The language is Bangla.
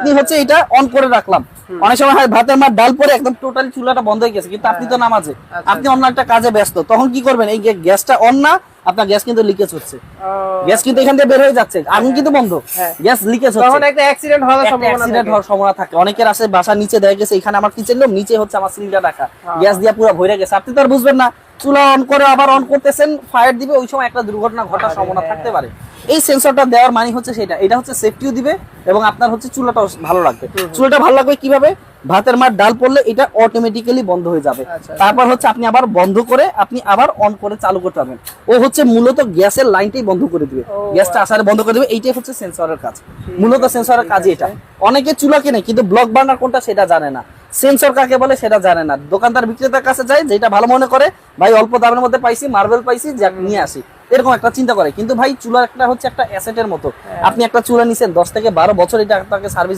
আপনি হচ্ছে এটা অন করে রাখলাম, অনেক সময় হয় ভাতের মার ডাল পরে একদম টোটালি চুলাটা বন্ধ হয়ে গেছে, কিন্তু আপনি তো নামাজে, আপনি অন্য একটা কাজে ব্যস্ত, তখন কি করবেন, এই গ্যাসটা অন না, আপনার গ্যাস কিন্তু লিকেজ হচ্ছে, গ্যাস কিন্তু এখান থেকে বের হয়ে যাচ্ছে, আগুন কিন্তু বন্ধ, গ্যাস লিকেজ হচ্ছে, তখন একটা অ্যাক্সিডেন্ট হওয়ার সম্ভাবনা থাকে। অনেকের আছে বাসা নিচে দেখা গেছে, এখানে আমার কিচেন রুম, নিচে হচ্ছে আমার সিলিন্ডার রাখা, গ্যাস দিয়ে পুরো ভরে গেছে, আপনি তো আর বুঝবেন না, চুলা অন করে আবার অন করতেছেন, ফায়ার দিবে, ওই সময় একটা দুর্ঘটনা ঘটার সম্ভাবনা থাকতে পারে। এই সেন্সরটা দেওয়ার মানে হচ্ছে সেটা, এটা হচ্ছে সেফটিও দিবে এবং আপনার হচ্ছে চুলাটা ভালো লাগবে। চুলাটা ভালো লাগবে কিভাবে, ভাতের মার ডাল পড়লে এটা অটোমেটিক্যালি বন্ধ হয়ে যাবে, তারপর হচ্ছে আপনি আবার বন্ধ করে আপনি আবার অন করে চালু করতে পারবেন। ও হচ্ছে মূলত গ্যাসের লাইনটাই বন্ধ করে দিবে, গ্যাসটা আসারে বন্ধ করে দিবে, এইটাই হচ্ছে সেন্সরের কাজ, মূলত সেন্সরের কাজ এটা। অনেকে চুলা কিনে কিন্তু ব্লক বার্নার কোনটা সেটা জানে না, সেন্সর কাকে বলে সেটা জানে না, দোকানদার বিক্রেতার কাছে যায়, যেটা ভালো মনে করে ভাই অল্প দামের মধ্যে পাইছি, মার্বেল পাইছি, যাক নিয়ে আসি, এরকম একটা চিন্তা করে। কিন্তু ভাই চুলা একটা হচ্ছে একটা অ্যাসেটের মতো, আপনি একটা চুলা নিছেন 10 থেকে 12 বছর, এটা আপনাকে সার্ভিস